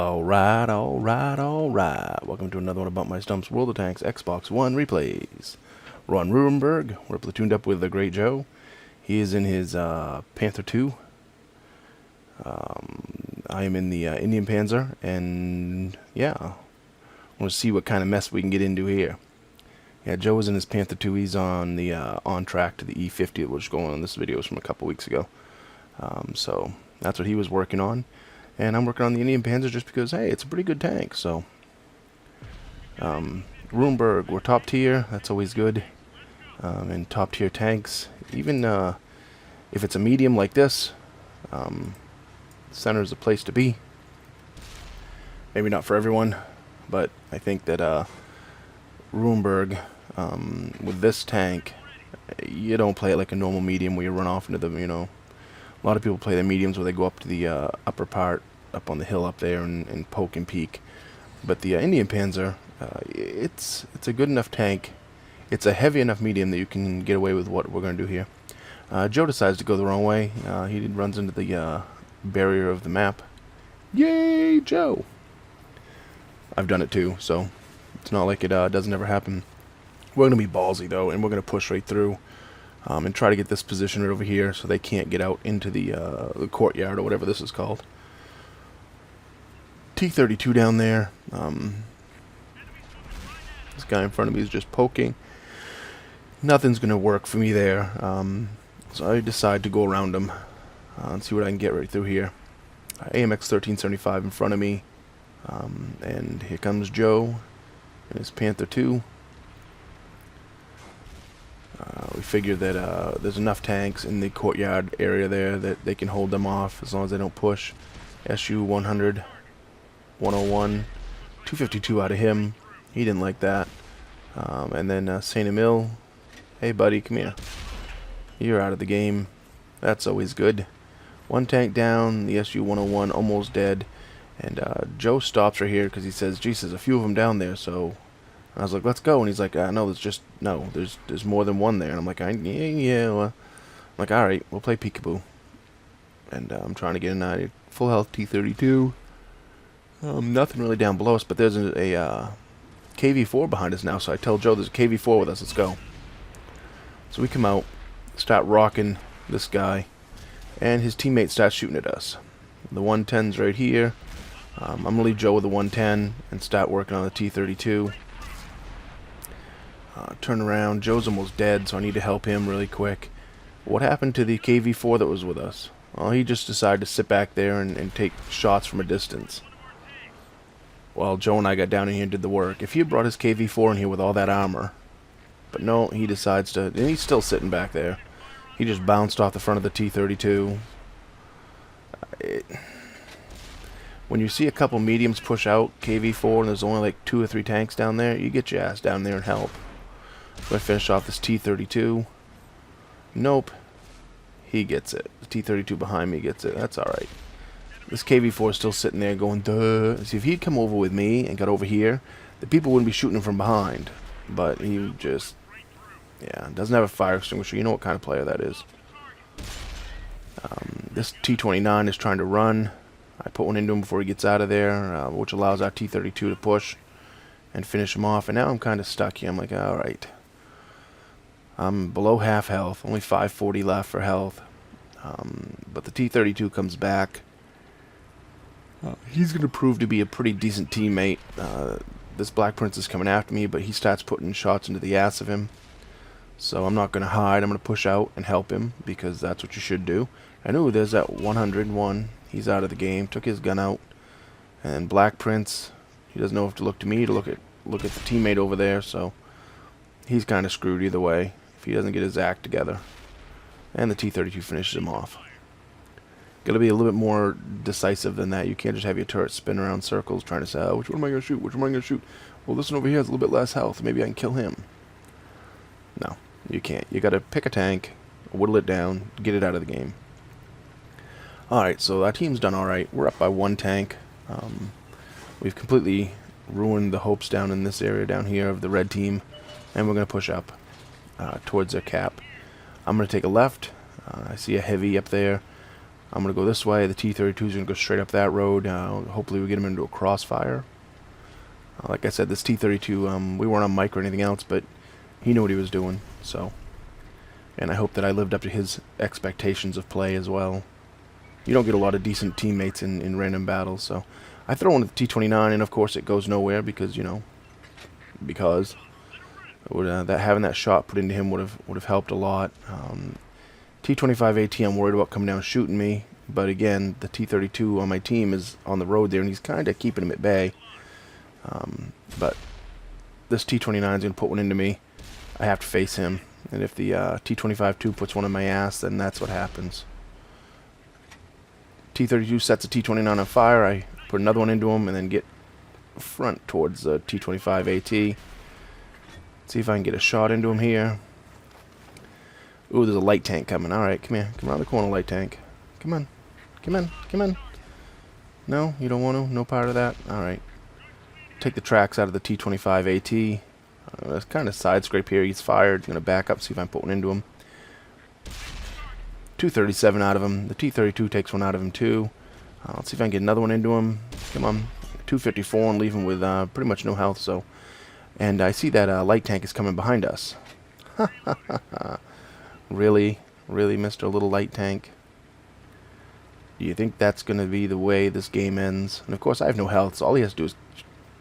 Alright. Welcome to another one of BumpmyStump's World of Tanks Xbox One replays. We're on Ruinberg. We're platooned up with the Great Joe. He is in his Panther 2. I am in the Indien Panzer, and yeah, I want to see what kind of mess we can get into here. Yeah, Joe is in his Panther 2. He's on the on track to the E50 that was going on. This video is from a couple weeks ago. So that's what he was working on. And I'm working on the Indien Panzer just because, hey, it's a pretty good tank. So, Ruinberg, we're top tier. That's always good. And top tier tanks, even if it's a medium like this, center is the place to be. Maybe not for everyone, but I think that Ruinberg, with this tank, you don't play it like a normal medium where you run off into the, a lot of people play the mediums where they go up to the upper part, up on the hill up there, and poke and peek. But the Indien Panzer, it's a good enough tank. It's a heavy enough medium that you can get away with what we're going to do here. Joe decides to go the wrong way. He runs into the barrier of the map. Yay, Joe! I've done it too, so it's not like it doesn't ever happen. We're going to be ballsy, though, and we're going to push right through. And try to get this position right over here so they can't get out into the courtyard or whatever this is called. T-32 down there. This guy in front of me is just poking. Nothing's going to work for me there. So I decide to go around him and see what I can get right through here. AMX 1375 in front of me. And here comes Joe and his Panther 2. We figure that there's enough tanks in the courtyard area there that they can hold them off as long as they don't push. SU 100, 101, 252 out of him. He didn't like that. And then Saint Emil, hey buddy, come here. You're out of the game. That's always good. One tank down, the SU 101 almost dead. And Joe stops right here because he says, geez, there's a few of them down there, so I was like, let's go. And he's like, no, there's more than one there. And I'm like, yeah. Well. I'm like, all right, we'll play peekaboo. And I'm trying to get a full health T-32. Nothing really down below us, but there's a KV-4 behind us now. So I tell Joe, there's a KV-4 with us. Let's go. So we come out, start rocking this guy, and his teammate starts shooting at us. The 110's right here. I'm going to leave Joe with the 110 and start working on the T-32. Turn around. Joe's almost dead, so I need to help him really quick. What happened to the KV-4 that was with us? Well, he just decided to sit back there and take shots from a distance. Well, Joe and I got down in here and did the work. If he had brought his KV-4 in here with all that armor, but no, he decides to, and he's still sitting back there. He just bounced off the front of the T-32. When you see a couple mediums push out KV-4 and there's only like 2 or 3 tanks down there, you get your ass down there and help. So I finish off this T-32. Nope. He gets it. The T-32 behind me gets it. That's alright. This KV-4 is still sitting there going, duh. See, if he'd come over with me and got over here, the people wouldn't be shooting him from behind. But he just, yeah, doesn't have a fire extinguisher. You know what kind of player that is. This T-29 is trying to run. I put one into him before he gets out of there, which allows our T-32 to push and finish him off. And now I'm kind of stuck here. I'm like, alright. I'm below half health, only 540 left for health. But the T-32 comes back. He's going to prove to be a pretty decent teammate. This Black Prince is coming after me, but he starts putting shots into the ass of him. So I'm not going to hide. I'm going to push out and help him, because that's what you should do. And ooh, there's that 101. He's out of the game. Took his gun out. And Black Prince, he doesn't know if to look to me to look at the teammate over there, so he's kind of screwed either way if he doesn't get his act together. And the T-32 finishes him off. Got to be a little bit more decisive than that. You can't just have your turret spin around circles trying to say, oh, which one am I going to shoot? Which one am I going to shoot? Well, this one over here has a little bit less health. Maybe I can kill him. No, you can't. You got to pick a tank, whittle it down, get it out of the game. Alright, so our team's done alright. We're up by 1 tank. We've completely ruined the hopes down in this area down here of the red team. And we're going to push up towards their cap. I'm going to take a left. I see a heavy up there. I'm going to go this way. The T-32 is going to go straight up that road. Hopefully we get him into a crossfire. Like I said, this T-32, we weren't on mic or anything else, but he knew what he was doing. So, and I hope that I lived up to his expectations of play as well. You don't get a lot of decent teammates in random battles, so I throw in the T-29, and of course it goes nowhere because, you know, that having that shot put into him would have helped a lot. T-25 AT, I'm worried about coming down shooting me, but again, the T-32 on my team is on the road there, and he's kind of keeping him at bay. But this T-29 is going to put one into me. I have to face him, and if the T-25-2 puts one in my ass, then that's what happens. T-32 sets a T-29 on fire. I put another one into him, and then get front towards the T-25 AT. See if I can get a shot into him here. Ooh, there's a light tank coming. Alright, come here. Come around the corner, light tank. Come on. Come on. Come on. No, you don't want to? No part of that? Alright. Take the tracks out of the T-25 AT. That's kind of side scrape here. He's fired. I'm going to back up, see if I can put one into him. 237 out of him. The T-32 takes one out of him too. Let's see if I can get another one into him. Come on. 254 and leave him with pretty much no health. So, and I see that light tank is coming behind us. Really? Really, Mr. Little Light Tank? Do you think that's going to be the way this game ends? And of course I have no health, so all he has to do is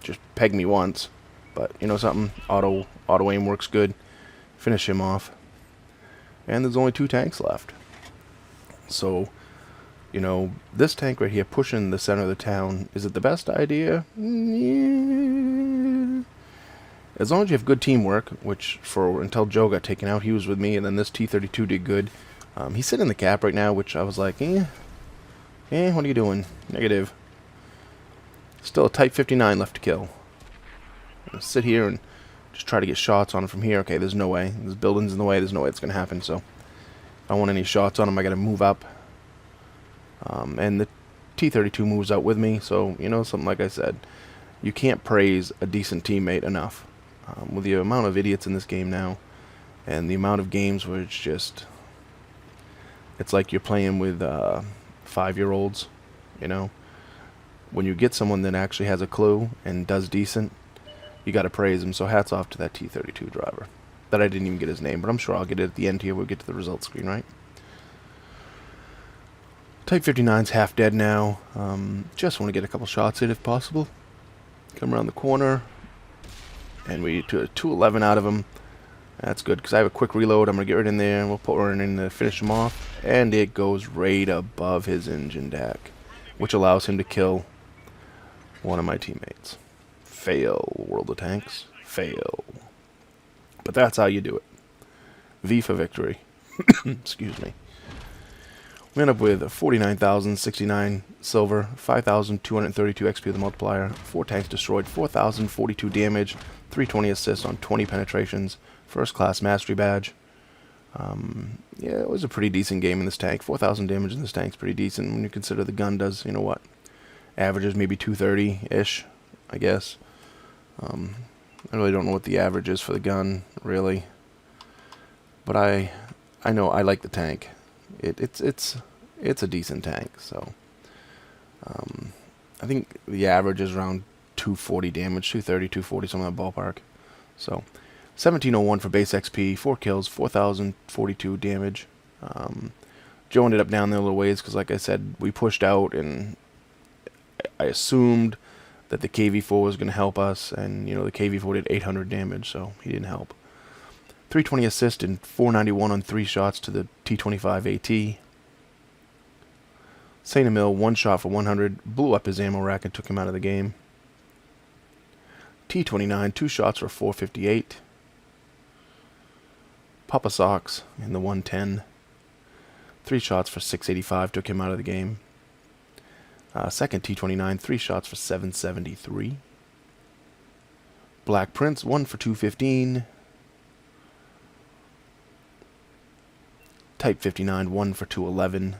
just peg me once. But you know something? Auto aim works good. Finish him off. And there's only 2 tanks left. So, you know, this tank right here pushing the center of the town, is it the best idea? Yeah. As long as you have good teamwork, which until Joe got taken out, he was with me, and then this T-32 did good. He's sitting in the cap right now, which I was like, what are you doing? Negative. Still a Type 59 left to kill. I'm going to sit here and just try to get shots on him from here. Okay, there's no way. There's buildings in the way. There's no way it's going to happen. So if I want any shots on him, I got to move up. And the T-32 moves out with me. So, you know, something like I said, you can't praise a decent teammate enough. With the amount of idiots in this game now, and the amount of games where it's like you're playing with 5-year-olds, you know. When you get someone that actually has a clue and does decent, you got to praise him. So hats off to that T-32 driver. That I didn't even get his name, but I'm sure I'll get it at the end here. We'll get to the results screen, right? Type 59's half dead now. Just want to get a couple shots in if possible. Come around the corner. And we do a 211 out of him. That's good, because I have a quick reload. I'm going to get right in there, and we'll put one in to finish him off. And it goes right above his engine deck, which allows him to kill one of my teammates. Fail, World of Tanks. Fail. But that's how you do it. V for victory. Excuse me. We end up with 49,069 silver, 5,232 XP with the multiplier, 4 tanks destroyed, 4,042 damage, 320 assists on 20 penetrations, first class mastery badge. Yeah, it was a pretty decent game in this tank. 4,000 damage in this tank's pretty decent when you consider the gun does, you know what, averages maybe 230-ish, I guess. I really don't know what the average is for the gun, really. But I know I like the tank. It's a decent tank, so I think the average is around 240 damage, 230, 240, something in that ballpark. So 1701 for base XP, 4 kills, 4,042 damage. Joe ended up down there a little ways because, like I said, we pushed out, and I assumed that the KV-4 was going to help us, and you know the KV-4 did 800 damage, so he didn't help. 320 assist and 491 on 3 shots to the T-25 AT. Saint Emil, 1 shot for 100, blew up his ammo rack and took him out of the game. T-29, 2 shots for 458. Papa Sox in the 110. 3 shots for 685, took him out of the game. Second T-29, 3 shots for 773. Black Prince, 1 for 215. Type 59, 1 for 211.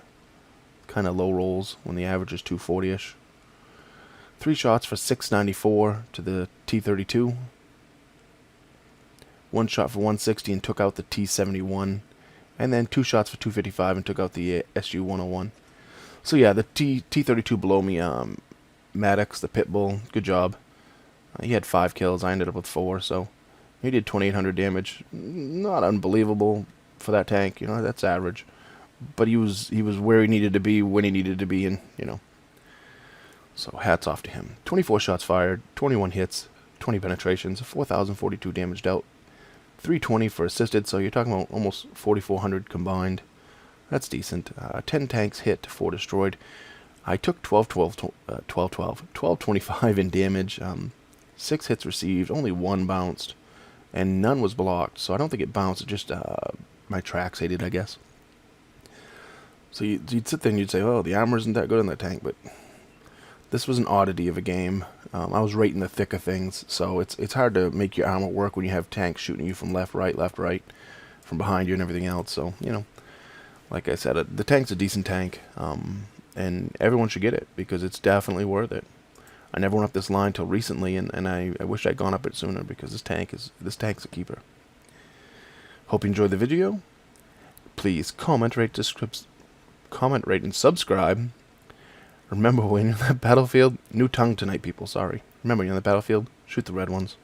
Kind of low rolls when the average is 240-ish. 3 shots for 694 to the T-32. 1 shot for 160 and took out the T-71. And then 2 shots for 255 and took out the SU-101. So yeah, the T-32 below me, Maddox, the pit bull, good job. He had 5 kills. I ended up with 4, so he did 2,800 damage. Not unbelievable for that tank, you know, that's average. But he was where he needed to be when he needed to be, and you know. So hats off to him. 24 shots fired, 21 hits, 20 penetrations, 4,042 damage dealt, 320 for assisted. So you're talking about almost 4,400 combined. That's decent. 10 tanks hit, 4 destroyed. I took 1225 in damage. 6 hits received, only 1 bounced, and none was blocked. So I don't think it bounced. It just my tracks hated, I guess. So you'd sit there and you'd say, "Oh, the armor isn't that good in that tank," but this was an oddity of a game. I was right in the thick of things, so it's hard to make your armor work when you have tanks shooting you from left, right, from behind you, and everything else. So you know, like I said, the tank's a decent tank, and everyone should get it because it's definitely worth it. I never went up this line till recently, and I wish I'd gone up it sooner because this tank's a keeper. Hope you enjoyed the video. Please comment, rate, and subscribe. Remember, when you're in that battlefield, new tongue tonight, people. Sorry. Remember, you're on the battlefield. Shoot the red ones.